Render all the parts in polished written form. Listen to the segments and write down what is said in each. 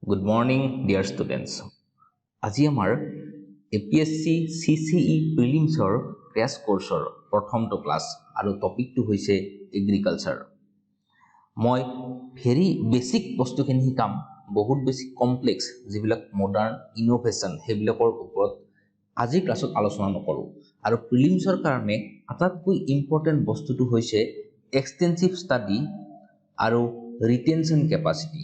Good morning, dear students. আজি আমাৰ APSC-CCE Prelims crash কোৰ্ছৰ প্ৰথমটো ক্লাছ আৰু টপিকটো হৈছে এগ্ৰিকালচাৰ। মই ভেৰি বেসিক বস্তুখিনি শিকাম, বহুত বেছি কমপ্লেক্স যিবিলাক মডাৰ্ণ ইনোভেশন সেইবিলাকৰ ওপৰত আজি ক্লাছত আলোচনা নকৰোঁ। আৰু প্ৰিলিমছৰ কাৰণে আটাইতকৈ ইম্পৰ্টেণ্ট বস্তুটো হৈছে এক্সটেন্সিভ ষ্টাডি আৰু ৰিটেনশ্যন কেপাচিটি।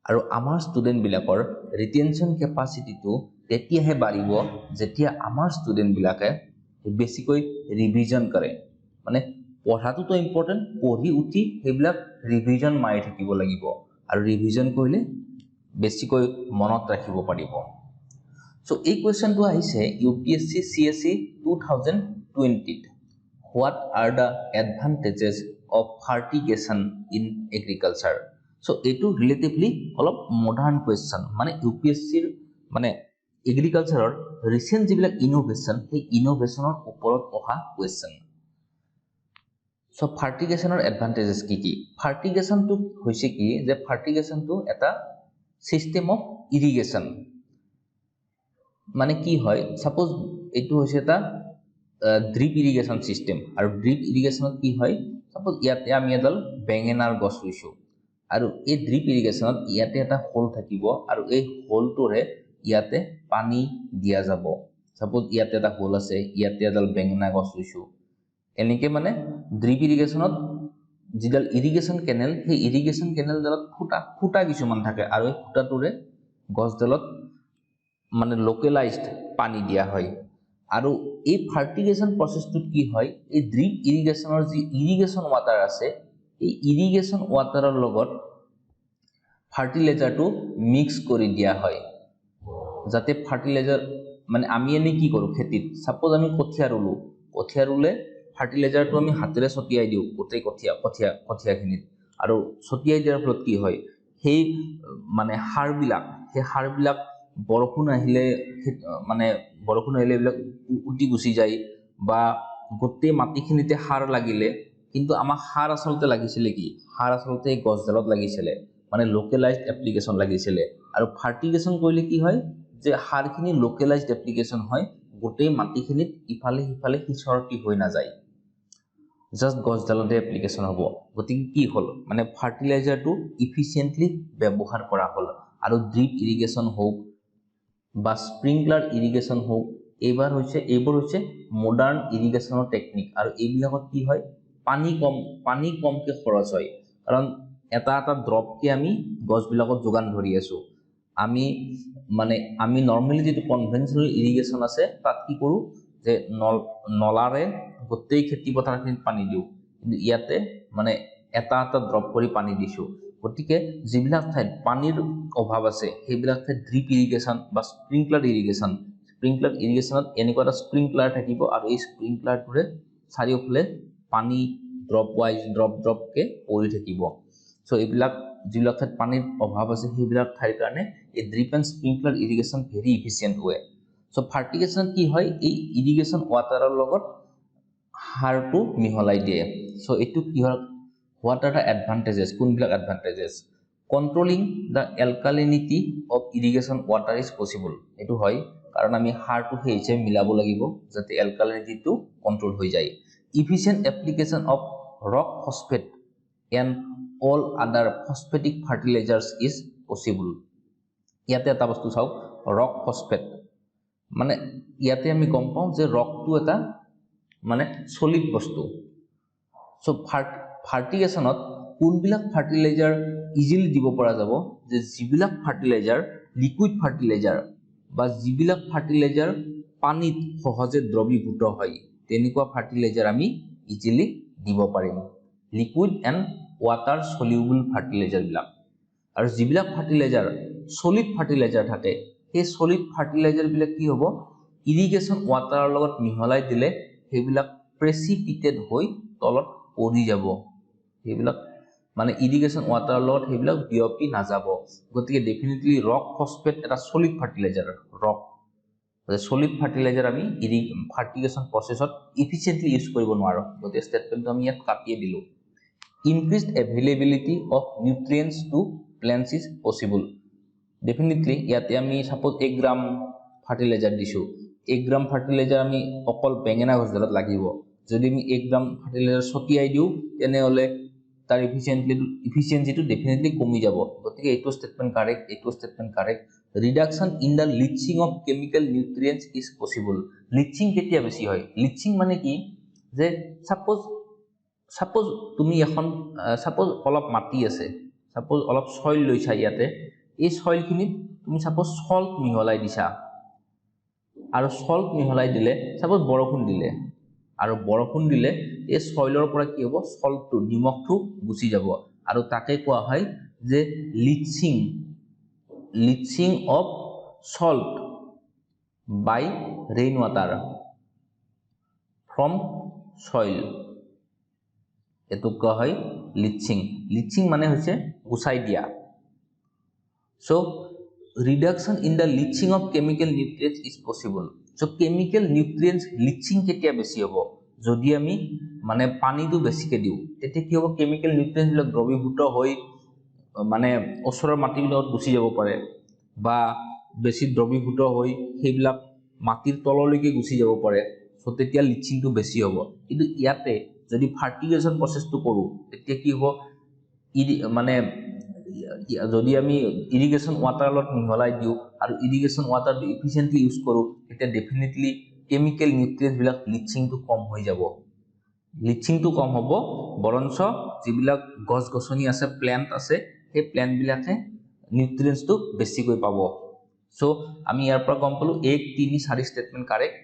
আৰু আমাৰ ষ্টুডেন্ট বিলাকৰ ৰিটেনশ্যন কেপাচিটিটো তেতিয়াহে বাঢ়িব যেতিয়া আমাৰ ষ্টুডেন্ট বিলাকে বেছিকৈ ৰিভিজন কৰে। মানে পঢ়াটোতো ইম্পৰ্টেণ্ট, পঢ়ি উঠি সেইবিলাক ৰিভিজন মাৰি থাকিব লাগিব আৰু ৰিভিজন কৰিলে বেছিকৈ মনত ৰাখিব পাৰিব। সো এই কোৱেশ্চনটো আহিছে UPSC CSE 2020 to. What are the advantages of fertigation in agriculture? So এইটো ৰিলেটিভলি অলপ মডাৰ্ণ কুৱেশ্চন, মানে UPSCৰ মানে এগ্ৰিকালচাৰৰ ৰিসেন্ট যিবিলাক ইনোভেশন সেই ইনোভেশনৰ ওপৰত অহা কুৱেশ্চন। সো ফাৰ্টিগেশ্যনৰ এডভান্টেজেস কি কি? ফাৰ্টিগেশ্যনটো হৈছে কি যে ফাৰ্টিগেশ্যনটো এটা সিস্টেম অফ ইৰিগেশ্যন। মানে কি হয়, সাপোজ এইটো হৈছে এটা ড্ৰিপ ইৰিগেশ্যন সিস্টেম, আৰু ড্ৰিপ ইৰিগেশ্যনত কি হয়, সাপোজ ইয়াতে আমি এডাল বেঙেনাৰ গছ ৰুইছো আৰু এই ড্ৰিপ ইৰিগেশ্যনত ইয়াতে এটা হোল থাকিব আৰু এই হোলটোৰে ইয়াতে পানী দিয়া যাব। সাপোজ ইয়াতে এটা হোল আছে, ইয়াতে এডাল বেঙেনা গছ ৰুইছো। এনেকে মানে ড্ৰিপ ইৰিগেশ্যনত যিডাল ইৰিগেশ্যন কেনেল, সেই ইৰিগেশ্যন কেনেলডালত ফুটা কিছুমান থাকে আৰু এই ফুটাটোৰে গছডালত মানে লোকেলাইজড পানী দিয়া হয়। আৰু এই ফাৰ্টিগেশ্যন প্ৰসেসটোত কি হয়, এই ড্ৰিপ ইৰিগেশ্যনৰ যি ইৰিগেশ্যন ওয়াটাৰ আছে এই ইৰিগেশ্যন ওয়াটাৰৰ লগত ফাৰ্টিলাইজাৰটো মিক্স কৰি দিয়া হয়, যাতে ফাৰ্টিলাইজাৰ মানে আমি এনে কি কৰোঁ খেতিত, সাপোজ আমি কঠিয়া ৰুলে ফাৰ্টিলাইজাৰটো আমি হাতেৰে ছটিয়াই দিওঁ গোটেই কঠিয়াখিনিত, আৰু ছটিয়াই দিয়াৰ ফলত কি হয়, সেই মানে সাৰবিলাক বৰষুণ আহিলে এইবিলাক উটি গুচি যায় বা গোটেই মাটিখিনিতে সাৰ লাগিলে, কিন্তু আমাক সাৰ আচলতে লাগিছিলে কি, সাৰ আচলতে এই গছডালত লাগিছিলে, মানে লোকেলাইজড এপ্লিকেশ্যন লাগিছিলে। আৰু ফাৰ্টিগেশ্যন কৰিলে কি হয় যে সাৰখিনি লোকেলাইজড এপ্লিকেশ্যন হয়, গোটেই মাটিখিনিত ইফালে সিফালে সিঁচৰতি হৈ নাযায়, জাষ্ট গছডালতে এপ্লিকেশ্যন হ'ব। গতিকে কি হ'ল, মানে ফাৰ্টিলাইজাৰটো ইফিচিয়েণ্টলি ব্যৱহাৰ কৰা হ'ল। আৰু ড্ৰিপ ইৰিগেশ্যন হওক বা স্প্ৰিংকলাৰ ইৰিগেশ্যন হওক, এইবোৰ হৈছে মডাৰ্ণ ইৰিগেশ্যনৰ টেকনিক। আৰু এইবিলাকত কি হয়, পানী কমকে খৰচ হয়, কাৰণ এটা ড্ৰপকে আমি গছবিলাকত যোগান ধৰি আছো। আমি নৰ্মেলি যিটো কনভেনচনেল ইৰিগেশ্যন আছে তাত কি কৰোঁ যে নলাৰে গোটেই খেতি পথাৰখিনিত পানী দিওঁ, কিন্তু ইয়াতে মানে এটা ড্ৰপ কৰি পানী দিছোঁ। গতিকে যিবিলাক ঠাইত পানীৰ অভাৱ আছে সেইবিলাক ঠাইত ড্ৰিপ ইৰিগেশ্যন বা স্প্ৰিংকলাৰ ইৰিগেশ্যনত এনেকুৱা এটা স্প্ৰিংকলাৰ থাকিব, আৰু এই স্প্ৰিংকলাৰটোৰে চাৰিওফালে পানী ড্ৰপকে পৰি থাকিব। সো এইবিলাক যিবিলাক ঠাইত পানীৰ অভাৱ আছে সেইবিলাক ঠাইৰ কাৰণে এই drip and sprinkler irrigation very efficient way. So fertigation কি হয়, এই ইৰিগেশ্যন ৱাটাৰৰ লগত সাৰটো মিহলাই দিয়ে। সো এইটো কি হয়, হোৱাট আৰ দ্য এডভান্টেজেছ, কোনবিলাক advantages? Controlling the alkalinity of irrigation water is possible. এইটো হয় কাৰণ আমি সাৰটো সেই হিচাপে মিলাব লাগিব যাতে এলকালিনিটিটো কন্ট্ৰল হৈ যায়। Efficient application of rock phosphate and all other phosphatic fertilizers is possible. ইয়াতে এটা বস্তু চাওক, ৰক ফসফেট মানে ইয়াতে আমি গম পাওঁ যে ৰকটো এটা মানে সলিড বস্তু। সো ফাৰ্টিগেশ্যনত কোনবিলাক ফাৰ্টিলাইজাৰ ইজিলি দিব পৰা যাব, যে যিবিলাক ফাৰ্টিলাইজাৰ লিকুইড ফাৰ্টিলাইজাৰ বা যিবিলাক ফাৰ্টিলাইজাৰ পানীত সহজে দ্ৰৱীভূত হয়, তেনেকুৱা ফাৰ্টিলাইজাৰ আমি ইজিলি দিব পাৰিম, liquid and water soluble fertiliser বিলাক। আৰু যিবিলাক ফাৰ্টিলাইজাৰ সলিড ফাৰ্টিলাইজাৰ থাকে, সেই সলিড ফাৰ্টিলাইজাৰ বিলাক কি হ'ব, ইৰিগেশ্যন ৱাটাৰৰ লগত মিহলাই দিলে সেইবিলাক প্ৰেচিপিটেড হৈ তলত পৰি যাব, সেইবিলাক মানে ইৰিগেশ্যন ৱাটাৰৰ লগত সেইবিলাক বিয়পি নাযাব। গতিকে ডেফিনেটলি ৰক ফসফেট এটা সলিড ফাৰ্টিলাইজাৰ, সলিড ফাৰ্টিলাইজাৰ আমি ফাৰ্টিগেশ্যন প্ৰচেছত ইফিচিয়েণ্টলি ইউজ কৰিব নোৱাৰোঁ। গতিকে ষ্টেটমেণ্টটো আমি ইয়াত কাটিয়ে দিলোঁ। Increased availability of nutrients to plants is possible. Definitely ইয়াতে আমি সাপোজ 1 গ্রাম ফার্টিলাইজার দিছো 1 গ্রাম ফার্টিলাইজার আমি অকল বেঙেনা গছডালত লাগিব যদি আমি 1 গ্রাম ফার্টিলাইজার ছটিয়াই দিও তেনেহলে তাৰ ইফিচিয়েন্সিটো ডেফিনেটলি কমি যাব গতিকে এইটো statement correct reduction in the lynching of chemical nutrients is possible lynching কেতিয়া বেশি হয় লিচিং মানে কি যে সাপোজ তুমি এখন সাপোজ অলপ মাটি আছে সাপোজ অলপ সয়েল লৈছা ইয়াতে এই সয়েলখিনিত তুমি সাপোজ সল্ট মিহলাই দিছা আৰু সল্ট মিহলাই দিলে সাপোজ বৰষুণ দিলে আৰু বৰষুণ দিলে এই সয়েলৰ পৰা কি হ'ব সল্টটো নিমখটো গুচি যাব আৰু তাকে কোৱা হয় যে leaching of salt by rain water from soil এটো কোৱা হয় লিচিং মানে হৈছে গুচাই দিয়া so reduction in the leaching of chemical nutrients is possible so chemical nutrients leaching কেতিয়া বেছি হ'ব যদি আমি মানে পানীটো বেছিকে দিও তেতিয়া কি হ'ব chemical nutrients বিলাক দ্ৰৱীভূত হৈ মানে ওচৰৰ মাটিবিলাকত গুচি যাব পাৰে বা বেছি দ্ৰৱীভূত হৈ সেইবিলাক মাটিৰ তললৈকে গুচি যাব পাৰে so তেতিয়া লিচিংটো বেছি হ'ব কিন্তু ইয়াতে যদি ফাৰ্টিলাইজেশন প্ৰসেসটো কৰো তেতিয়া কি হ'ব মানে যদি আমি ইৰিগেশন ওয়াটাৰলত মিহলাই দিও আৰু ইৰিগেশন ওয়াটাৰটো এফিশিয়েন্টলি ইউজ কৰো তেতিয়া ডেফিনেটলি কেমিক্যাল নিউট্ৰিয়েন্টস বিলাক লিচিংটো কম হৈ যাব লিচিংটো কম হ'ব বৰঞ্চ যিবিলাক গছ গছনি আছে প্ল্যান্ট আছে সেই প্ল্যান্ট বিলাকে নিউট্ৰিয়েন্টসটো বেছিকৈ পাব সো আমি ইয়াৰ পৰা গম পালো 1 3 4 স্টেটমেন্ট কাৰেক্ট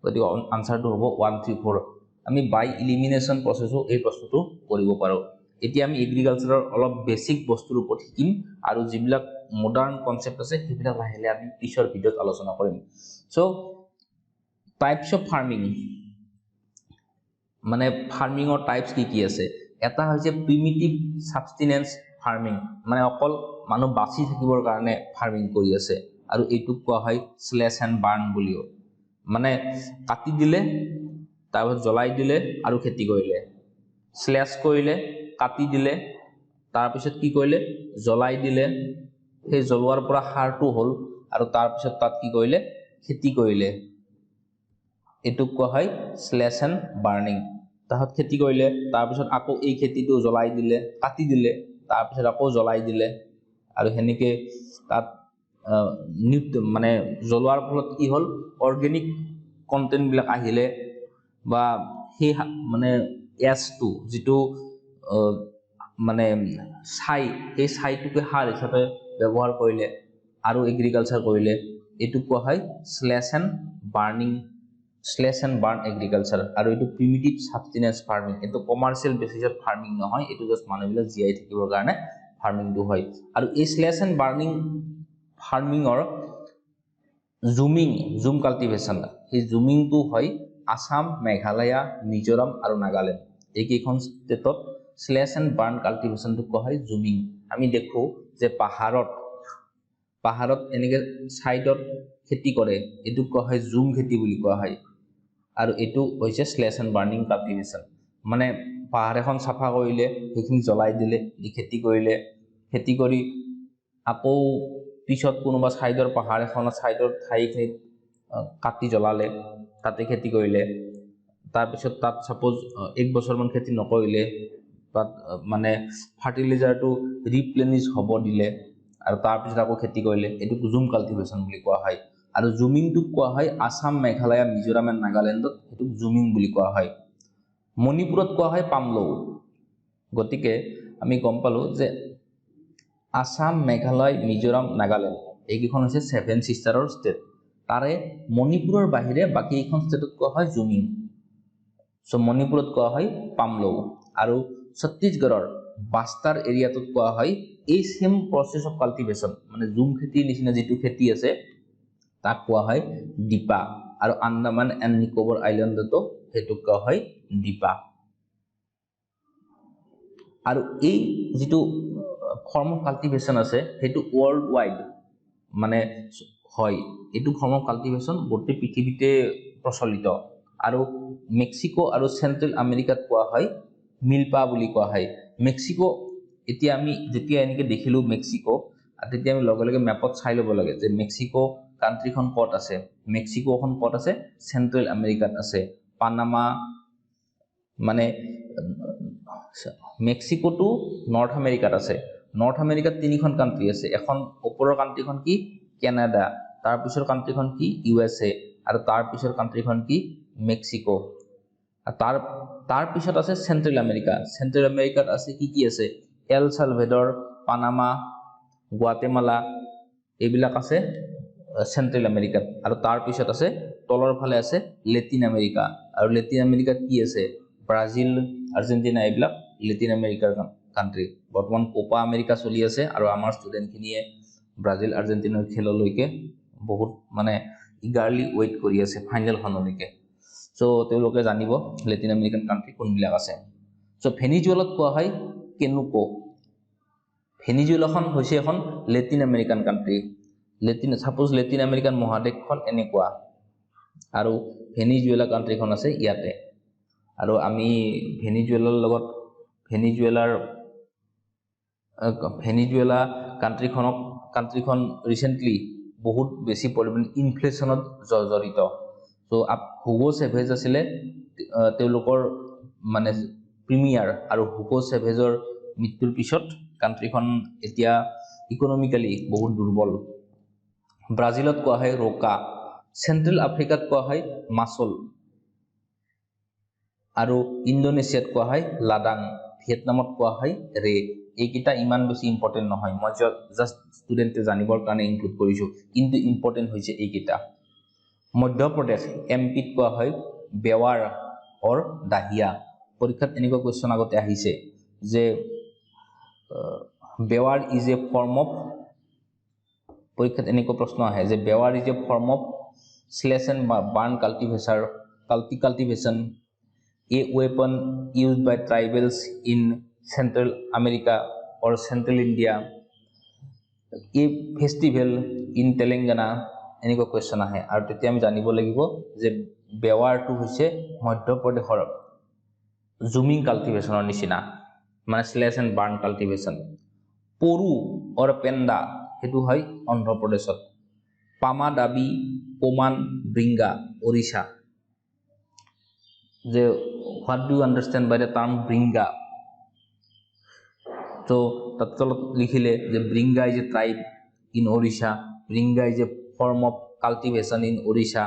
গতিকে আনসাৰটো হ'ব 1 3 4 আমি বাই এলিমিনেশন প্ৰসেসও এই প্ৰশ্নটো কৰিব পাৰো এতিয়া আমি এগ্ৰিকালচাৰৰ অলপ বেসিক বস্তুৰ ওপৰত শিকিম আৰু যিবিলাক মডাৰ্ন কনসেপ্ট আছে সেইবিলাক লাহে আমি পিছৰ ভিডিঅত আলোচনা কৰিম সো টাইপস অফ ফাৰ্মিং মানে ফাৰ্মিংৰ টাইপস কি আছে এটা হৈছে প্ৰিমিটিভ সাবস্টেনেন্স ফাৰ্মিং মানে অকল মানুহ বাচি থাকিবৰ কাৰণে ফাৰ্মিং কৰি আছে আৰু এইটো কোৱা হয় স্লেশ এণ্ড বাৰ্ন বুলিও মানে কাটি দিলে তাৰপিছত জ্বলাই দিলে আৰু খেতি কৰিলে স্লেশ কৰিলে কাটি দিলে তাৰ পিছত কি কৰিলে জ্বলাই দিলে সেই জ্বলোৱাৰ পৰা হাৰটো হল আৰু তাৰ পিছত তাত কি কৰিলে খেতি কৰিলে এটো কোৱা হয় স্লেশ এণ্ড বাৰ্নিং তাহত খেতি কৰিলে তাৰ পিছত আকৌ এই খেতিটো জ্বলাই দিলে কাটি দিলে তাৰ পিছত আকৌ জ্বলাই দিলে আৰু হেনেকে তাত মানে জ্বলোৱাৰ ফলত কি হল অৰ্গেনিক কন্টেন্ট বিলাক আহিলে বা সেই মানে এছটো যেটো মানে এই ছাইটোকে সাৰ হিচাপে ব্যৱহাৰ কৰিলে আৰু এগ্ৰিকালচাৰ কৰিলে এটো কোৱা হয় স্লেশ এণ্ড বাৰ্ন এগ্ৰিকালচাৰ আৰু এটো প্ৰিমিটিভ সাবস্টেনেন্স ফাৰ্মিং এটো কমাৰ্শিয়াল বেসিছত ফাৰ্মিং নহয় এটো জাস্ট মানুহবিলাক জিআই থাকিবৰ কাৰণে ফাৰ্মিংটো হয় আৰু এই স্লেশ এণ্ড বাৰ্নিং ফাৰ্মিংৰ জুম কাল্টিভেশন এই জুমিংটো হয় আসাম মেঘালয় মিজোৰাম আৰু নাগালেণ্ড এই কেইখন ষ্টেটত স্লেশ এণ্ড বাৰ্ন কাল্টিভেশনটো কোৱা হয় জুমিং আমি দেখো যে পাহাৰত এনেকে সাইডত খেতি কৰে এটো কোৱা হয় জুম খেতি বুলি কোৱা হয় আৰু এটো হৈছে স্লেশ এণ্ড বাৰ্নিং কাল্টিভেশন মানে পাহাৰ এখন সাফা কৰিলে সেইখিনি জ্বলাই দিলে এই খেতি কৰিলে খেতি কৰি আকৌ পিছত কোনোবা সাইডৰ পাহাৰ এখনৰ সাইডৰ ঠাইখিনিত কাটি জ্বলালে তাতে খেতি কৰিলে তাৰ পিছত তাত সাপোজ 1 বছৰমান খেতি নকৰিলে তাত মানে ফাৰ্টিলাইজাৰটো ৰিপ্লেনিশ হ'ব দিলে আৰু তাৰ পিছত আকৌ খেতি কৰিলে এটো জুম কাল্টিভেশন বুলি কোৱা হয় আৰু জুমিংটো কোৱা হয় আসাম মেঘালয় মিজোৰাম আৰু নাগালেণ্ডত এটো জুমিং বুলি কোৱা হয় মণিপুৰত কোৱা হয় পামলৌ গতিকে আমি গম পালো যে আসাম মেঘালয় মিজোৰাম নাগালেণ্ড এইকেইখন হৈছে 7 সিষ্টাৰৰ ষ্টেট তাৰে মণিপুৰৰ বাহিৰে বাকি এইখন ষ্টেটত কোৱা হয় জুমিং সো মণিপুৰত কোৱা হয় পামলৌ আৰু ছত্তীশগড়ৰ বাস্তাৰ এৰিয়াটোত কোৱা হয় এই সেম প্ৰসেস অফ কাল্টিভেশন মানে জুম খেতিৰ নিচিনা যেটো খেতি আছে তাক কোৱা হয় ডিপা আৰু আন্দামান এণ্ড নিকোবৰ আইল্যান্ডতো হেতু কোৱা হয় ডিপা আৰু এই যেটো ফৰ্ম অফ কাল্টিভেশন আছে হেতু ওয়াৰ্ল্ড ওয়াইড মানে হয় এটো ফৰ্ম অফ কাল্টিভেশন গোটেই পৃথিৱীতে প্ৰচলিত আৰু মেক্সিকো আৰু সেন্ট্ৰাল আমেৰিকাত কোৱা হয় মিলপা বুলি কোৱা হয় মেক্সিকো এতিয়া আমি যেতিয়া এনেকে দেখিলো মেক্সিকো আৰু তেতিয়া আমি লগে লগে মেপত চাই ল'ব লাগে যে মেক্সিকো কান্ট্ৰিখন ক'ত আছে মেক্সিকোখন ক'ত আছে চেন্ট্ৰেল আমেৰিকাত আছে পানামা মানে মেক্সিকো টু নৰ্থ আমেৰিকাত আছে নৰ্থ আমেৰিকাত তিনিখন কান্ট্ৰি আছে এখন ওপৰৰ কান্ট্ৰিখন কি কানাডা তাৰ পিছৰ কান্ট্ৰিখন কি USA আৰু তাৰ পিছৰ কান্ট্ৰিখন কি মেক্সিকো তাৰ পিছত আছে চেন্ট্ৰেল আমেৰিকাত আছে কি আছে এল সালভেডৰ পানামা গুৱাটেমালা এইবিলাক আছে চেন্ট্ৰেল আমেৰিকাত আৰু তাৰ পিছত আছে তলৰ ফালে আছে লেটিন আমেৰিকা আৰু লেটিন আমেৰিকাত কি আছে ব্ৰাজিল আৰ্জেন্টিনা এইবিলাক লেটিন আমেৰিকাৰ কান্ট্ৰি বৰ্তমান কোপা আমেৰিকা চলি আছে আৰু আমাৰ ষ্টুডেণ্টখিনিয়ে ব্ৰাজিল আৰ্জেন্টিনাৰ খেললৈকে বহুত মানে ইগাৰলি ৱেইট কৰি আছে ফাইনেলখনলৈকে সো তেওঁলোকে জানিব লেটিন আমেৰিকান কান্ট্ৰি কোনবিলাক আছে সো ভেনিজুৱেলাত কোৱা হয় কেনুকো ভেনিজুৱেলাখন হৈছে এখন Latin American country suppose Latin American মহাদেশখন এনেকুৱা আৰু ভেনিজুৱেলা কান্ট্ৰিখন আছে ইয়াতে আৰু আমি ভেনিজুৱেলা কান্ট্ৰিখন ৰিসেন্টলি বহুত বেছি পৰিমাণে ইনফ্লেশ্যনত জড়িত সো হুগো চেভেজ আছিলে তেওঁলোকৰ মানে প্ৰিমিয়াৰ আৰু হুগো চেভেজৰ মৃত্যুৰ পিছত কান্ট্ৰিখন এতিয়া ইকোনমিক্যালি বহুত দুৰ্বল ব্ৰাজিলত কোৱা হয় ৰোকা চেন্ট্ৰেল আফ্ৰিকাত কোৱা হয় মাছল আৰু ইণ্ডোনেছিয়াত কোৱা হয় লাডাং ভিয়েটনামত কোৱা হয় ৰে এইকেইটা ইমান বেছি ইম্পৰ্টেণ্ট নহয় মই জাষ্ট ষ্টুডেণ্টে জানিবৰ কাৰণে ইনক্লুড কৰিছোঁ কিন্তু ইম্পৰ্টেণ্ট হৈছে এইকেইটা মধ্যপ্ৰদেশ এমপিত কোৱা হয় বেৱাৰ অৰ দাহিয়া পৰীক্ষাত এনেকুৱা কুৱেশ্যন আগতে আহিছে যে bewar is a form of পৰীক্ষাত এনেকুৱা প্ৰশ্ন আহে যে bewar is a form of slash and burn cultivation a weapon used by tribals in Central America or Central India a festival in Telangana এনেকুৱা কোৱেশ্যন আহে আৰু তেতিয়া আমি জানিব লাগিব যে বেৱাৰটো হৈছে মধ্যপ্ৰদেশৰ জুমিং কাল্টিভেশ্যনৰ নিচিনা মানে স্লেছ এণ্ড বাৰ্ণ কাল্টিভেশ্যন পৰু অৰ পেণ্ডা সেইটো হয় অন্ধ্ৰপ্ৰদেশত পামা দাবি পোমান ব্ৰিংগা ওড়িশা যে what do you understand by the term bringa so তাত তলত লিখিলে যে bringa is a tribe in Odisha bringa is a form of cultivation in Odisha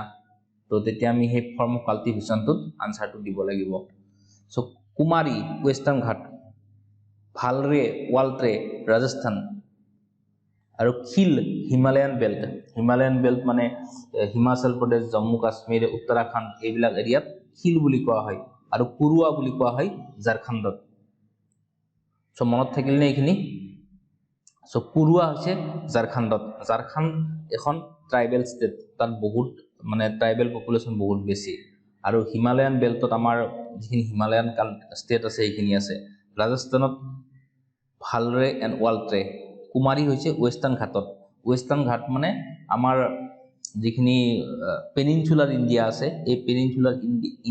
তো তেতিয়া আমি সেই form of cultivation টোত আনসাৰটো দিব লাগিব so কুমাৰী ওয়েস্টাৰ্ন ঘাট ভালৰে ওয়ালট্ৰে ৰাজস্থান আৰু খিল হিমালয়ান বেল্ট মানে হিমাচল প্ৰদেশ জম্মু কাশ্মীৰ উত্তৰাখণ্ড এইবিলাক এৰিয়াত খিল বুলি কোৱা হয় আৰু কুৰুৱা বুলি কোৱা হয় ঝাৰখণ্ডত সো মনত থাকিল নে এইখিনি সো কুৰুৱা হৈছে ঝাৰখণ্ড এখন ট্ৰাইবেল ষ্টেট তাত বহুত মানে ট্ৰাইবেল পপুলেশ্যন বহুত বেছি আৰু হিমালয়ান বেল্টত আমাৰ যিখিনি হিমালয়ান ষ্টেট আছে এইখিনি আছে ৰাজস্থানত ভালৰে এণ্ড ওয়ালট্ৰে কুমাৰী হৈছে ওয়েস্টাৰ্ন ঘাট মানে আমাৰ যিখিনি পেনিনচুলাৰ ইণ্ডিয়া আছে এই পেনিনচুলাৰ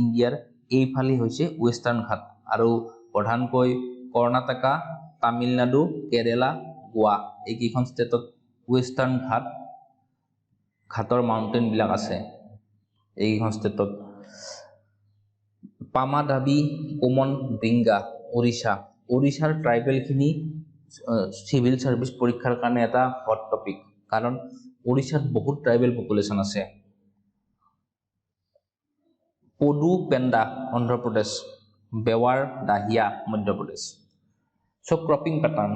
ইণ্ডিয়াৰ এইফালে হৈছে ওয়েস্টাৰ্ন ঘাট আৰু প্ৰধানকৈ কৰ্ণাটকা তামিলনাডু কেৰেলা গোৱা এইকেইখন ষ্টেটত ওয়েস্টাৰ্ন ঘাটৰ মাউণ্টেইন বিলাক আছে এইকেইখন ষ্টেটত পামা দাবি কোমন ব্ৰিংগা ওড়িশাৰ ট্ৰাইবেলখিনি সিভিল সাৰ্ভিস পৰীক্ষাৰ কাৰণে এটা হট টপিক কাৰণ ওড়িশাত বহুত ট্ৰাইবেল পপুলেশন আছে পদু Pendra Andhra Pradesh বেৱাৰ Dahiya Madhya Pradesh so cropping pattern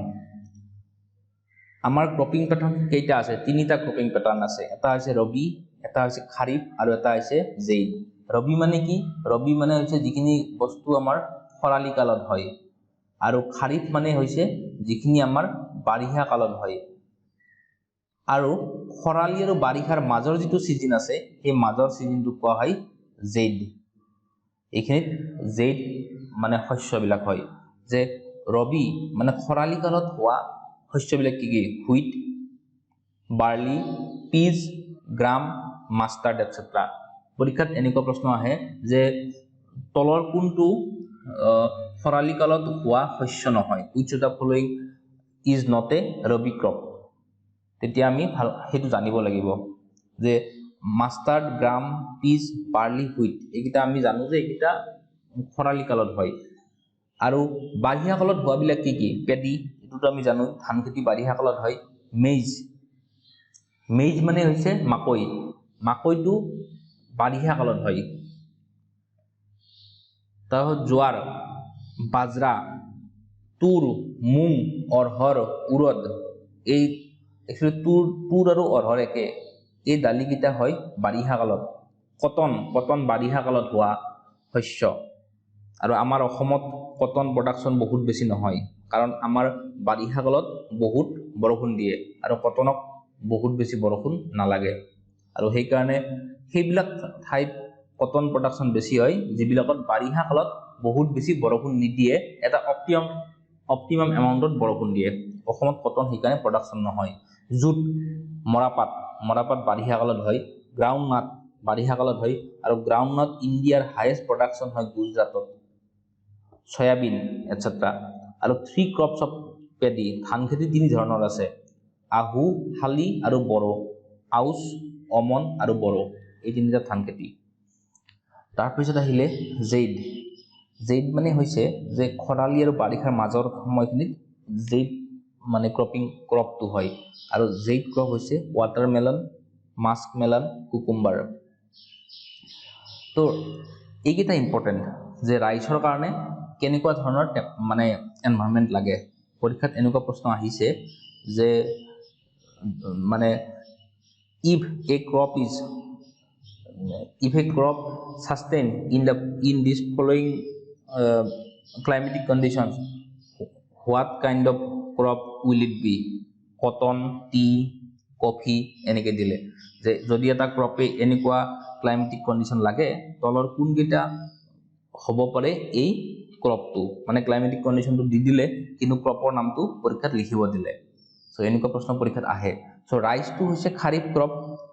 আমাৰ ক্ৰপিং প্যাটাৰ্ন কেইটা আছে তিনিটা ক্ৰপিং প্যাটাৰ্ন আছে এটা আছে ৰবি এটা আছে খাৰিফ আৰু এটা আছে জেইদ ৰবি মানে কি ৰবি মানে হৈছে যিখিনি বস্তু আমাৰ খৰালি কালত হয় আৰু খাৰিফ মানে হৈছে যিখিনি আমাৰ বাৰিষা কালত হয় আৰু খৰালি আৰু বাৰিষাৰ মাজৰ যিটো সিজন আছে সেই মাজৰ সিজনটো কোৱা হয় জেইদ এইখিনিত জেইদ মানে শস্যবিলাক হয় যে ৰবি মানে খৰালি কালত হোৱা শস্যবিলাক কি হুইট বাৰ্লি পিজ গ্ৰাম মাষ্টাৰ্ড এটসেট্ৰা পৰীক্ষাত এনেকুৱা প্ৰশ্ন আহে যে তলৰ কোনটো খৰালি কালত হোৱা শস্য নহয় which of the following is not a rabi crop তেতিয়া আমি ভাল সেইটো জানিব লাগিব যে মাষ্টাৰ্ড, গ্ৰাম, পিচ, বাৰ্লি, হুইট এইকেইটা আমি জানো যে এইকেইটা খৰালি কালত হয়। আৰু বাৰিষা কালত হোৱাবিলাক কি কি? পেডি, এইটোতো আমি জানো ধান খেতি বাৰিষা কালত হয়। মেইজ, মেইজ মানে হৈছে মাকৈ, মাকৈটো বাৰিষা কালত হয়। তাৰপিছত জোৱাৰ, বাজৰা, তুৰ, মুং, অৰহৰ, উৰদ, এই তুৰ আৰু অৰহৰ একে, এই দালিকেইটা হয় বাৰিষা কালত। কটন, কটন বাৰিষা কালত হোৱা শস্য। আৰু আমাৰ অসমত কটন প্ৰডাকশ্যন বহুত বেছি নহয়, কাৰণ আমাৰ বাৰিষা কালত বহুত বৰষুণ দিয়ে আৰু কটনক বহুত বেছি বৰষুণ নালাগে, আৰু সেইকাৰণে সেইবিলাক ঠাইত কটন প্ৰডাকশ্যন বেছি হয় যিবিলাকত বাৰিষা কালত বহুত বেছি বৰষুণ নিদিয়ে, এটা অপটিমাম এমাউণ্টত বৰষুণ দিয়ে। অসমত কটন সেইকাৰণে প্ৰডাকশ্যন নহয়। জুট, মৰাপাট, মৰাপাট বাৰিষা কালত হয়। গ্ৰাউণ্ডনাট বাৰিষা কালত হয়, আৰু গ্ৰাউণ্ডনাট ইণ্ডিয়াৰ হায়েষ্ট প্ৰডাকশ্যন হয় গুজৰাটত। Soybean etcetera. আৰু 3 ক্ৰপছ অফ পেডি, ধান খেতি 3 ধৰণৰ আছে, আহু, শালি আৰু বড়ো, আউচ, অমন আৰু বড়ো, এই 3টা ধান খেতি। তাৰপিছত আহিলে জেইড। জেইড মানে হৈছে যে খৰালি আৰু বাৰিষাৰ মাজৰ সময়খিনিত জেইড মানে ক্ৰপটো হয়। আৰু জেইড ক্ৰপ হৈছে ৱাটাৰমেলন, মাস্কমেলন, কুকুম্বাৰ। তো এইকেইটা ইম্পৰ্টেণ্ট যে ৰাইচৰ কাৰণে কেনেকুৱা ধৰণৰ মানে এনভাইৰনমেণ্ট লাগে। পৰীক্ষাত এনেকুৱা প্ৰশ্ন আহিছে যে মানে if a crop sustain in this following climatic conditions, what kind of crop will it be? Cotton, T, coffee এনেকৈ দিলে যে যদি এটা ক্ৰপে এনেকুৱা ক্লাইমেটিক কণ্ডিশ্যন লাগে, তলৰ কোনকেইটা হ'ব পাৰে এই ক্ৰপটো, মানে ক্লাইমেটিক কণ্ডিশ্যনটো দি দিলে কিন্তু ক্ৰপৰ নামটো পৰীক্ষাত লিখিব দিলে। চ' এনেকুৱা প্ৰশ্ন পৰীক্ষাত আহে। চ' ৰাইচটো হৈছে খাৰিফ ক্ৰপ,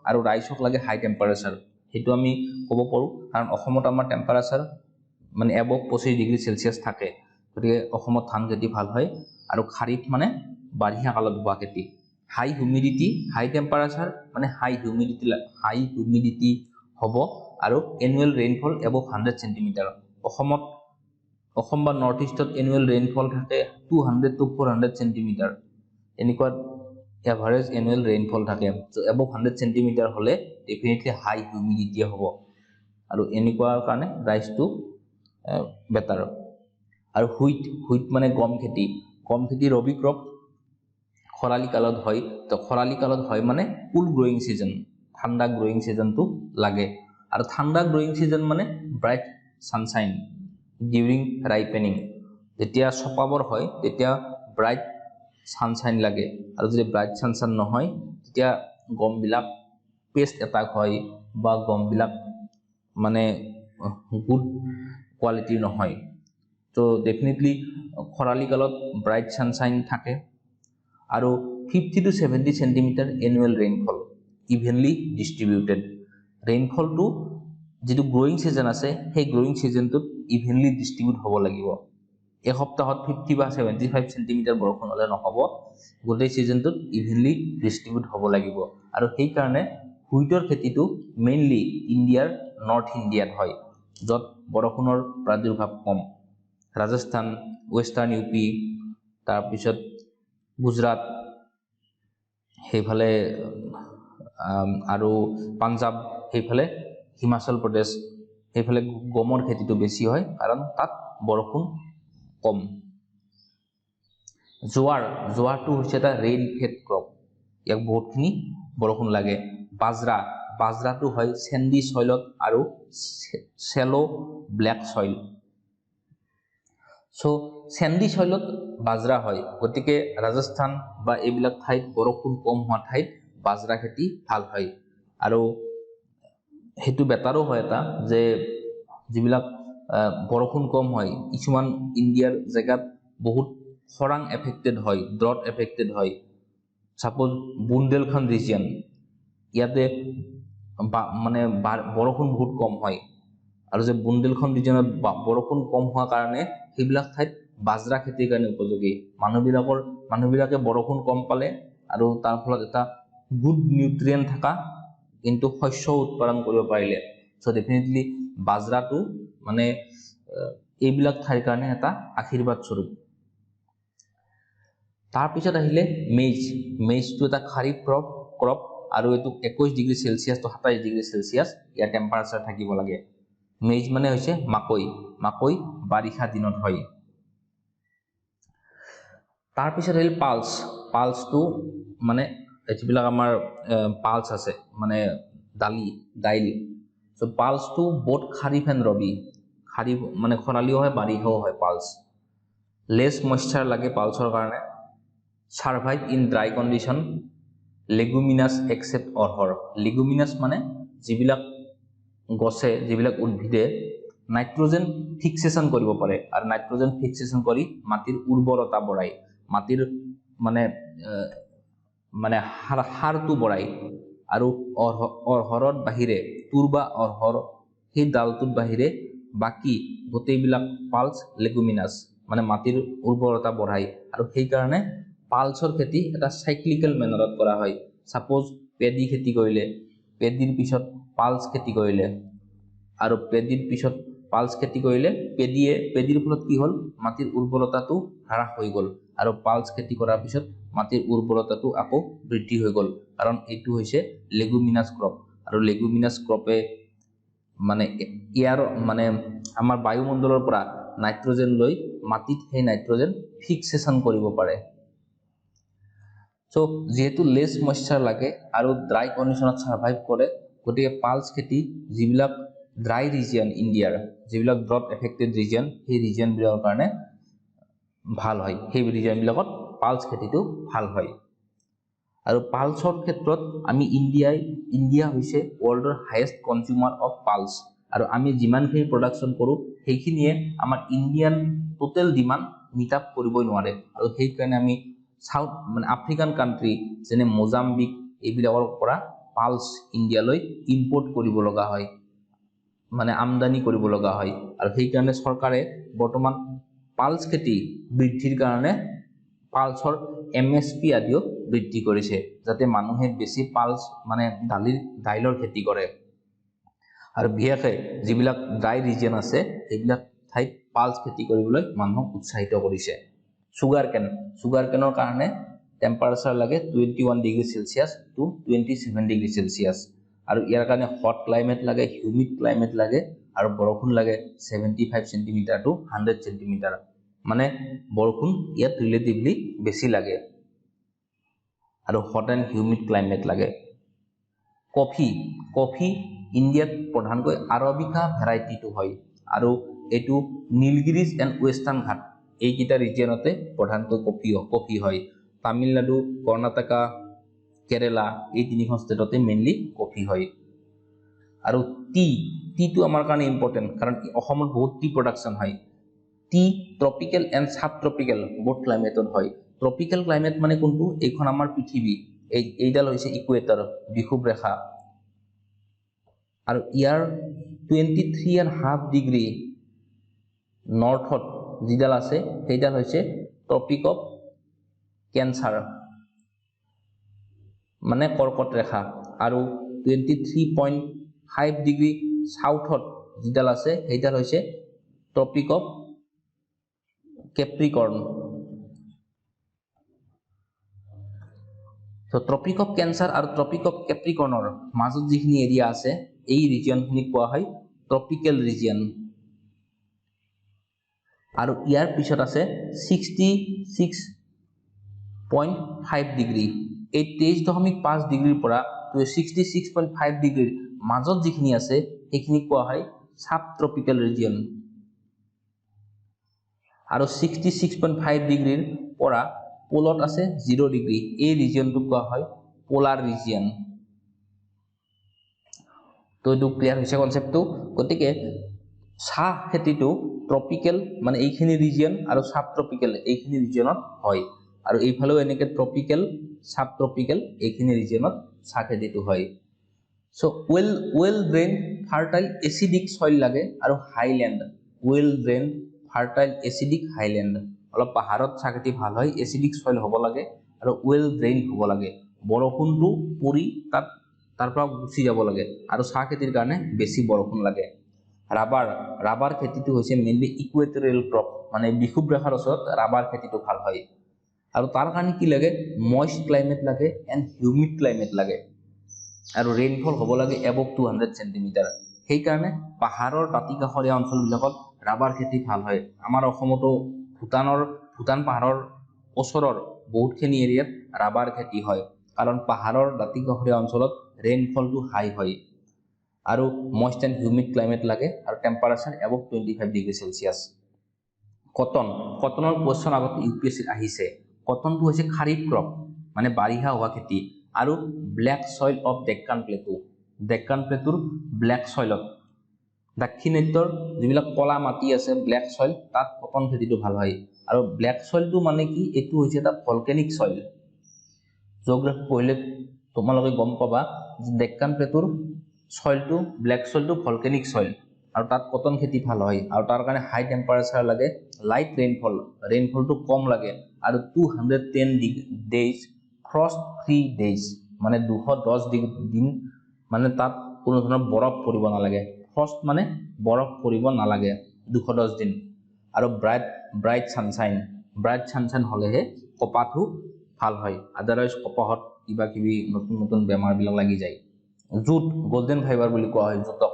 আৰু ৰাইচক লাগে হাই টেম্পাৰেচাৰ, সেইটো আমি ক'ব পাৰোঁ, কাৰণ অসমত আমাৰ টেম্পাৰেচাৰ মানে এবভ 25 ডিগ্ৰী চেলচিয়াছ থাকে, গতিকে অসমত ধান খেতি ভাল হয়। আৰু খাৰিফ মানে বাৰিষা কালত হোৱা খেতি। হাই হিউমিডিটি, হাই টেম্পাৰেচাৰ মানে হাই হিউমিডিটি হ'ব, আৰু annual rainfall above 100 centimetre. Assam বা নৰ্থ ইষ্টত এনুৱেল ৰেইনফল থাকে 200 to 400 চেণ্টিমিটাৰ, এনেকুৱা এভাৰেজ এনুৱেল ৰেইনফল থাকে। চ' এবভ 100 চেণ্টিমিটাৰ হ'লে ডেফিনেটলি হাই হিউমিডিটি হ'ব, আৰু এনেকুৱা কাৰণে ৰাইচটো বেটাৰ। আৰু হুইট মানে গম খেতি ৰবি ক্ৰপ, খৰালি কালত হয়। তো খৰালি কালত হয় মানে কুল গ্ৰয়িং ছিজন, ঠাণ্ডা গ্ৰয়িং ছিজনটো লাগে। আৰু ঠাণ্ডা গ্ৰয়িং ছিজন মানে ব্ৰাইট ছানশ্বাইন ডিউৰিং ৰাইপেনিং, যেতিয়া চপাবৰ হয় তেতিয়া ব্ৰাইট ছানশ্বাইন লাগে, আৰু যদি ব্ৰাইট ছানশ্বাইন নহয় তেতিয়া গমবিলাক পেষ্ট এটাক হয়, বা গমবিলাক মানে গুড কোৱালিটিৰ নহয়। তো ডেফিনেটলি খৰালি কালত ব্ৰাইট ছানশ্বাইন থাকে। আৰু 50 to 70 centimetre annual rainfall, evenly distributed. ৰেইনফলটো যিটো গ্ৰয়িং ছিজন আছে সেই গ্ৰয়িং ছিজনটোত ইভেনলি ডিষ্ট্ৰিবিউট হ'ব লাগিব। এসপ্তাহত 50 বা 75 চেণ্টিমিটাৰ বৰষুণ হ'লে নহ'ব, গোটেই ছিজনটোত ইভেনলি ডিষ্ট্ৰিবিউট হ'ব লাগিব। আৰু সেইকাৰণে হুইটৰ খেতিটো মেইনলি ইণ্ডিয়াৰ নৰ্থ ইণ্ডিয়াত হয়, য'ত বৰষুণৰ প্ৰাদুৰ্ভাৱ কম। ৰাজস্থান, ৱেষ্টাৰ্ণ ইউ পি, তাৰপিছত গুজৰাট, সেইফালে আৰু পাঞ্জাৱ, সেইফালে হিমাচল প্ৰদেশ, সেইফালে গমৰ খেতিটো বেছি হয়, কাৰণ তাত বৰষুণ কম। জোৱাৰটো হৈছে এটা ৰেইন ফেড ক্ৰপ, ইয়াক বহুতখিনি বৰষুণ লাগে। বাজৰাটো হয় চেণ্ডি চইলত আৰু চেলো ব্লেক চইল। চ' চেণ্ডি চইলত বাজৰা হয়, গতিকে ৰাজস্থান বা এইবিলাক ঠাইত বৰষুণ কম হোৱা ঠাইত বাজৰা খেতি ভাল হয়। আৰু সেইটো বেটাৰো হয় এটা যে যিবিলাক বৰষুণ কম হয়, কিছুমান ইণ্ডিয়াৰ জেগাত বহুত খৰাং এফেক্টেড হয়, ড্ৰট এফেক্টেড হয়। ছাপ'জ বুন্দেলখণ্ড ৰিজিয়ন, ইয়াতে মানে বৰষুণ বহুত কম হয়, আৰু যে বুন্দেলখণ্ড ৰিজনত বৰষুণ কম হোৱাৰ কাৰণে সেইবিলাক ঠাইত বাজৰা খেতিৰ কাৰণে উপযোগী। মানুহবিলাকে বৰষুণ কম পালে আৰু তাৰ ফলত এটা গুড নিউট্ৰিয়েন্ট থকা কিন্তু শস্য উৎপাদন কৰিব পাৰিলে সো ডেফিনেটলি বাজৰাটো মানে এইবিলাক ঠাইৰ কাৰণে এটা আশীৰ্বাদ স্বৰূপ তাৰ পিছত আহিলে মেইজটো এটা খাৰিফ ক্ৰপ আৰু এটো 21 ডিগ্ৰী সেলসিয়াস তো 27 ডিগ্ৰী সেলসিয়াস ইয়াৰ টেম্পাৰেচাৰ থাকিব লাগে মেইজ মানে হৈছে মাকৈ বাৰিষা দিনত হয় তাৰ পিছত আহিল পালছটো মানে যিবিলাক আমাৰ পালছ আছে মানে দাইল সো পালছটো বোথ খাৰিফ এণ্ড ৰবি খাৰিফ মানে খৰালিও হয় বাৰিষাও হয় পালছ লেছ ময়েশ্চাৰ লাগে পালছৰ কাৰণে survive in dry condition leguminous except অৰহৰ লেগুমিনাস মানে যিবিলাক গছে যিবিলাক উদ্ভিদে নাইট্ৰজেন ফিক্সেশন কৰিব পাৰে আৰু নাইট্ৰজেন ফিক্সেশন কৰি মাটিৰ উৰ্বৰতা বঢ়ায় মাটিৰ মানে হাৰটো বঢ়ায় আৰু অৰহৰৰ বাহিৰে তুৰ বা অৰহৰ সেই ডালটোৰ বাহিৰে বাকি গোটেইবিলাক পালছ লেগুমিনাস মানে মাটিৰ উৰ্বৰতা বঢ়ায় আৰু সেই কাৰণে পালছৰ খেতি এটা সাইক্লিক্যাল মেনাৰত কৰা হয় সাপোজ পেডি খেতি কৰিলে পেডিৰ পিছত পালছ খেতি কৰিলে আৰু পেডিৰ পিছত পালছ খেতি কৰিলে পেডিৰ ফলত কি হল মাটিৰ উৰ্বৰতাটো হ্ৰাস হৈ গল আৰু পালছ খেতি কৰাৰ পিছত মাটিৰ উৰ্বৰতাটো আকৌ বৃদ্ধি হৈ গল কাৰণ এইটো হৈছে লেগুমিনাস ক্ৰপ আৰু লেগুমিনাস ক্ৰপে মানে ইয়াৰ মানে আমাৰ বায়ুমণ্ডলৰ পৰা নাইট্ৰজেন লৈ মাটিত সেই নাইট্ৰজেন ফিক্সেশন কৰিব পাৰে সো যেহেতু লেছ ময়েশ্চাৰ লাগে আৰু ড্ৰাই কন্ডিশনত সাৰ্ভাইভ কৰে গতিকে পালছ খেতি যিবিলাক ড্ৰাই ৰিজিয়ন ইণ্ডিয়াৰ যিবিলাক ড্ৰপ এফেক্টেড ৰিজিয়ন সেই ৰিজিয়ন বিলাকৰ কাৰণে ভাল হয় সেই ৰিজিয়ন বিলাকত পালছ খেতিটো ভাল হয় আৰু পালছৰ ক্ষেত্ৰত আমি ইণ্ডিয়া হৈছে ওয়াৰ্ল্ডৰ হাইয়েষ্ট কনজিউমাৰ অফ পালছ আৰু আমি যিমানখিনি প্ৰডাকশন কৰো সেইখিনিয়ে আমাৰ Indian total demand meet up কৰিবই নোৱাৰে আৰু সেই কাৰণে আমি সাউথ মানে আফ্ৰিকান কান্ট্ৰি যেনে মোজাম্বিক এইবিলাকৰ পৰা পালছ ইণ্ডিয়ালৈ ইম্পোৰ্ট কৰিব লগা হয় মানে আমদানি কৰিব লগা হয় আৰু সেই কাৰণে চৰকাৰে বৰ্তমান পালছ খেতি বৃদ্ধিৰ কাৰণে পালছৰ MSP আদিও বৃদ্ধি কৰিছে যাতে মানুহে বেছি পালছ মানে দাইলৰ খেতি কৰে আৰু বিশেষকৈ যিবিলাক ড্ৰাই ৰিজিয়ন আছে সেইবিলাক ঠাইত পালছ খেতি কৰিবলৈ মানুহক উৎসাহিত কৰিছে সুগাৰ কেনৰ কাৰণে টেম্পাৰেচাৰ লাগে 21 degree Celsius to 27 degree Celsius আৰু ইয়াৰ কাৰণে হট ক্লাইমেট লাগে হিউমিড ক্লাইমেট লাগে আৰু বৰষুণ লাগে 75 সেন্টিমিটাৰ টু 100 সেন্টিমিটাৰ মানে বৰষুণ ইয়াত ৰিলেটিভলি বেছি লাগে আৰু হট এণ্ড হিউমিড ক্লাইমেট লাগে কফি ইণ্ডিয়াত প্ৰধানকৈ আৰবিকা ভেৰাইটিটো হয় আৰু এটো নীলগিৰিছ এণ্ড ৱেষ্টাৰ্ণ ঘাট এইকেইটা ৰিজিয়নতে প্ৰধানকৈ কফি হয় তামিলনাডু কৰ্ণাটকা কেৰালা এই তিনিখন ষ্টেটতে মেইনলি কফি হয় আৰু টিটো আমাৰ কাৰণে ইম্পৰ্টেন্ট কাৰণ অসমত বহুত টি প্ৰডাকশন হয় টি ট্ৰপিক্যাল এণ্ড সাব ট্ৰপিক্যাল বোথ ক্লাইমেটত হয় ট্ৰপিক্যাল ক্লাইমেট মানে কোনটো এইখন আমাৰ পৃথিৱী এইডাল হৈছে ইকুৱেটৰ বিষুৱ ৰেখা আৰু ইয়াৰ 23.5 ডিগ্ৰী নৰ্থত যিডাল আছে সেইডাল হৈছে ট্ৰপিক অফ কেন্সাৰ মানে কৰ্কট ৰেখা আৰু 23.5 ডিগ্ৰী সাউথত যিডাল আছে সেইডাল হৈছে ট্ৰপিক অফ কেপ্ৰিকৰ্ন তো ট্ৰপিক অফ কেন্সাৰ আৰু ট্ৰপিক অফ কেপ্ৰিকৰ্নৰ মাজত যিখিনি এৰিয়া আছে এই ৰিজিয়নখিনি কোৱা হয় ট্ৰপিক্যাল ৰিজিয়ন আৰু ইয়াৰ পিছত আছে 66.5 ডিগ্ৰী এই 23.5 ডিগ্ৰীৰ পৰা 66.5 ডিগ্ৰীৰ মাজত যিখিনি আছে সেইখিনি কোৱা হয় সাব ট্ৰপিক্যাল ৰিজিয়ন আৰু 66.5 ডিগ্ৰীৰ পৰা পোলত আছে 0 ডিগ্ৰী এই ৰিজিয়নটো কোৱা হয় পোলাৰ ৰিজিয়ন তো এইটো ক্লিয়াৰ হৈছে কনসেপ্টটো গতিকে চাহ খেতিটো ট্ৰপিক্যাল মানে এইখিনি ৰিজিয়ন আৰু সাব ট্ৰপিক্যাল এইখিনি ৰিজিয়নত হয় আৰু এইফালেও এনেকে ট্ৰপিক্যাল সাব ট্ৰপিক্যাল এইখিনি ৰিজিয়নত চাহ খেতিটো হয় so well drain fertile acidic soil লাগে আৰু highland well drain fertile acidic highland অলপ পাহাৰত চাহ খেতি ভাল হয় এসিডিক সইল হ'ব লাগে আৰু ৱেল ড্ৰেইন হ'ব লাগে বৰষুণটো পৰি তাত তাৰ পৰা গুচি যাব লাগে আৰু চাহ খেতিৰ কাৰণে বেছি বৰষুণ লাগে ৰাবাৰ খেতিটো হৈছে মেইনলি ইকুৱেটৰিয়েল ক্ৰপ মানে বিষুৱ ৰেখাৰ ওচৰত ৰাবাৰ খেতিটো ভাল হয় আৰু তাৰ কাৰণে কি লাগে মইষ্ট ক্লাইমেট লাগে এণ্ড হিউমিড ক্লাইমেট লাগে আৰু ৰেইনফল হ'ব লাগে এবভ 200 সেন্টিমিটাৰ সেইকাৰণে পাহাৰৰ দাঁতিকাষৰীয়া অঞ্চলবিলাকত ৰাবাৰ খেতি ভাল হয় আমাৰ অসমতো ভূটান পাহাৰৰ ওচৰৰ বহুতখিনি এৰিয়াত ৰাবাৰ খেতি হয় কাৰণ পাহাৰৰ দাঁতিকাষৰীয়া অঞ্চলত ৰেইনফলটো হাই হয় আৰু মইষ্ট এণ্ড হিউমিড ক্লাইমেট লাগে আৰু টেম্পাৰেচাৰ এবভ 25 ডিগ্ৰী সেলচিয়াছ কটনৰ কোৱেশ্চন আগতে ইউপিএছচিত আহিছে কটনটো হৈছে খাৰিফ ক্ৰপ মানে বাৰিষা হোৱা খেতি আৰু ব্লেক সইল অফ ডেক্কান প্লেটুৰ ব্লেক সইলত দাক্ষিণাত্যৰ যিবিলাক কলা মাটি আছে ব্লেক সইল তাত কটন খেতিটো ভাল হয় আৰু ব্লেক সইলটো মানে কি এইটো হৈছে এটা ভলকেনিক সইল জিঅ'গ্ৰাফি পঢ়িলে তোমালোকে গম পাবা যে ডেক্কান প্লেটুৰ সইলটো ব্লেক সইলটো ভলকেনিক সইল আৰু তাত কটন খেতি ভাল হয় আৰু তাৰ কাৰণে হাই টেম্পাৰেচাৰ লাগে লাইট ৰেইনফলটো কম লাগে আৰু 210 ডেজ ফ্ৰষ্ট ফ্ৰী ডেজ মানে 210 দিন মানে তাত কোনো ধৰণৰ বৰফ পৰিব নালাগে ফ্ৰষ্ট মানে বৰফ পৰিব নালাগে 210 দিন আৰু ব্ৰাইট ছানশ্বাইন হ'লেহে কপাহটো ভাল হয় আদাৰৱাইজ কপাহত কিবা কিবি নতুন বেমাৰবিলাক লাগি যায় জুট গোল্ডেন ফাইবাৰ বুলি কোৱা হয় জুটক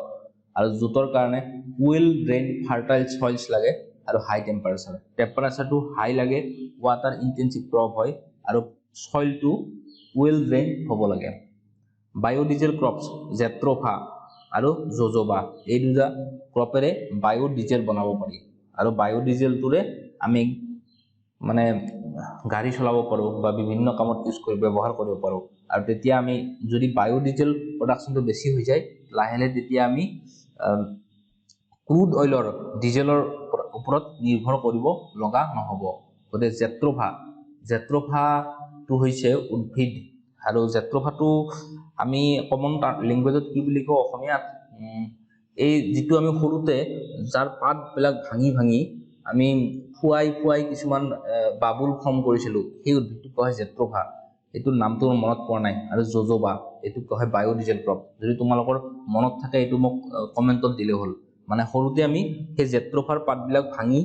আৰু জুটৰ কাৰণে ৱেল ড্ৰেইন ফাৰ্টাইল সইলছ লাগে আৰু হাই টেম্পাৰেচাৰটো হাই লাগে ৱাটাৰ ইনটেনচিভ ক্ৰপ হয় আৰু সইলটো ৱেল ড্ৰেইন হ'ব লাগে বায়োডিজেল ক্ৰপছ জেট্ৰফা আৰু জোজোবা এই দুটা ক্ৰপেৰে বায়োডিজেল বনাব পাৰি আৰু বায়োডিজেলটোৰে আমি মানে গাড়ী চলাব পাৰোঁ বা বিভিন্ন কামত ব্যৱহাৰ কৰিব পাৰোঁ আৰু তেতিয়া আমি যদি বায়োডিজেল প্ৰডাকশ্যনটো বেছি হৈ যায় লাহে তেতিয়া আমি ক্ৰুড অইলৰ ডিজেলৰ ওপৰত নিৰ্ভৰ কৰিব লগা নহ'ব গতিকে জেট্ৰফাটো হৈছে উদ্ভিদ আৰু জেট্ৰফাটো আমি কমন লেংগুৱেজত কি বুলি কওঁ অসমীয়াত এই যিটো আমি সৰুতে যাৰ পাতবিলাক ভাঙি আমি ফুৱাই কিছুমান বাবুল ফৰ্ম কৰিছিলোঁ সেই উদ্ভিদটো কোৱা হয় জেট্ৰফা এইটোৰ নামটো মনত পৰা নাই আৰু জোজোবা এইটো কোৱা হয় বায়োডিজেল ক্ৰপ যদি তোমালোকৰ মনত থাকে এইটো মোক কমেণ্টত দিলে হ'ল মানে সৰুতে আমি সেই জেট্ৰফাৰ পাতবিলাক ভাঙি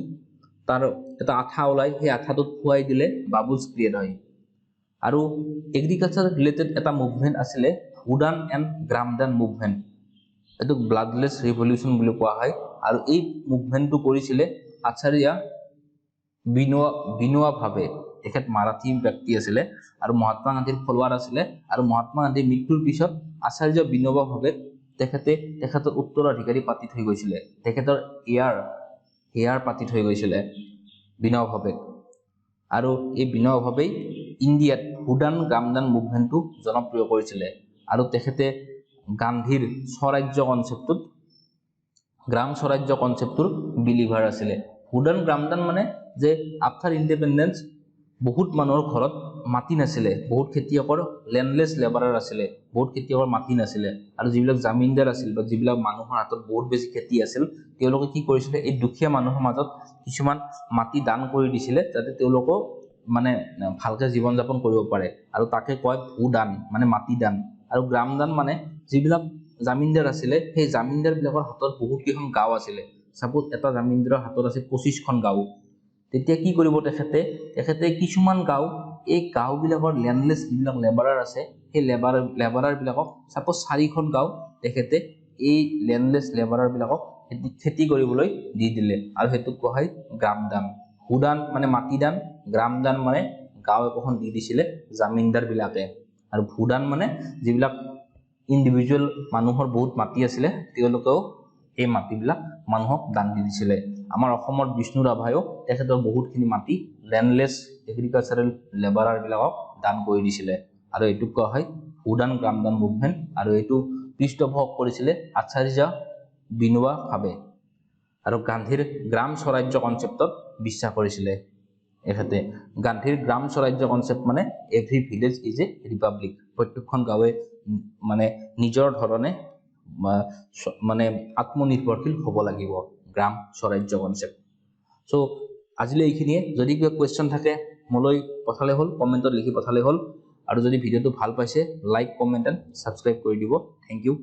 তাৰ এটা আঠা ওলাই সেই আঠাটোত ফুৱাই দিলে বাবুলছ ক্ৰিয়েট হয় আৰু এগ্ৰিকালচাৰ ৰিলেটেড এটা মুভমেণ্ট আছিলে উডান এণ্ড গ্ৰামডান মুভমেণ্ট এইটো ব্লাডলেছ ৰিভলিউশ্যন বুলি কোৱা হয় আৰু এই মুভমেণ্টটো কৰিছিলে আচাৰ্য বিনোৱা ভাৱে তেখেত মাৰাঠী ব্যক্তি আছিলে আৰু মহাত্মা গান্ধীৰ ফলোৱাৰ আছিলে আৰু মহাত্মা গান্ধীৰ মৃত্যুৰ পিছত আচাৰ্য বিনোবা ভাৱে তেখেতৰ উত্তৰাধিকাৰী পাতি থৈ গৈছিলে তেখেতৰ হেয়াৰ পাতি থৈ গৈছিলে বিনোবা ভাৱে আৰু এই বিনোবা ভাৱেই ইণ্ডিয়াত উডান গ্ৰামডান মুভমেণ্টটো জনপ্ৰিয় কৰিছিলে আৰু তেখেতে গান্ধীৰ গ্ৰাম স্বৰাজ্য কনচেপ্টটোৰ বিলিভাৰ আছিলে উডান গ্ৰামডান মানে যে আফটাৰ ইণ্ডিপেণ্ডেন্স বহুত মানুহৰ ঘৰত মাটি নাছিলে বহুত খেতিয়কৰ লেণ্ডলেছ লেবাৰাৰ আছিলে বহুত খেতিয়কৰ মাটি নাছিলে আৰু যিবিলাক জামিনদাৰ আছিল বা যিবিলাক মানুহৰ হাতত বহুত বেছি খেতি আছিল তেওঁলোকে কি কৰিছিলে এই দুখীয়া মানুহৰ মাজত কিছুমান মাটি দান কৰি দিছিলে যাতে তেওঁলোকক মানে ভালকৈ জীৱন যাপন কৰিব পাৰে আৰু তাকে কয় ভূদান মানে মাটি দান আৰু গ্ৰামদান মানে যিবিলাক জামিনদাৰ আছিলে সেই জামিনদাৰবিলাকৰ হাতত বহুত কেইখন গাঁও আছিলে সাপোজ এটা জামিনদাৰৰ হাতত আছে 25খন গাঁও তেতিয়া কি কৰিব তেখেতে কিছুমান গাঁও এই গাঁওবিলাকৰ লেণ্ডলেছ যিবিলাক লেবাৰাৰ আছে সেই লেবাৰাৰবিলাকক সাপোজ 4খন গাঁও তেখেতে এই লেণ্ডলেছ লেবাৰাৰবিলাকক খেতি কৰিবলৈ দি দিলে আৰু সেইটো কোৱা হয় গ্ৰামদান ভূদান মানে মাটি দান গ্ৰামদান মানে গাঁও এখন দি দিছিলে জামিনদাৰবিলাকে আৰু ভূদান মানে যিবিলাক ইণ্ডিভিজুৱেল মানুহৰ বহুত মাটি আছিলে তেওঁলোকেও এই মাটিবিলাক মানুহক দান দি দিছিলে আমাৰ অসমৰ বিষ্ণু ৰাভায়ো তেখেতৰ বহুতখিনি মাটি লেণ্ডলেছ এগ্ৰিকালচাৰেল লেবাৰাৰবিলাকক দান কৰি দিছিলে আৰু এইটো কোৱা হয় ভূদান গ্ৰামদান মুভমেণ্ট আৰু এইটো পৃষ্ঠপোষক কৰিছিলে আচাৰ্য বিনোবা ভাৱে আৰু গান্ধীৰ গ্ৰাম স্বৰাজ্য কনচেপ্টত বিশ্বাস কৰিছিলে এখেতে গান্ধীৰ গ্ৰাম স্বৰাজ্য কনচেপ্ট মানে every village is a Republic প্ৰত্যেকখন গাঁৱে মানে নিজৰ ধৰণে মানে আত্মনিৰ্ভৰশীল হ'ব লাগিব গ্ৰাম স্বৰাজ্য কনচেপ্ট চ' আজিলৈ এইখিনিয়ে যদি কিবা কুৱেশ্যন থাকে মোলৈ পঠালে হ'ল, কমেণ্টত লিখি পঠালে হ'ল। আৰু যদি ভিডিঅ'টো ভাল পাইছে লাইক, কমেণ্ট এণ্ড ছাবস্ক্ৰাইব কৰি দিব। Thank U.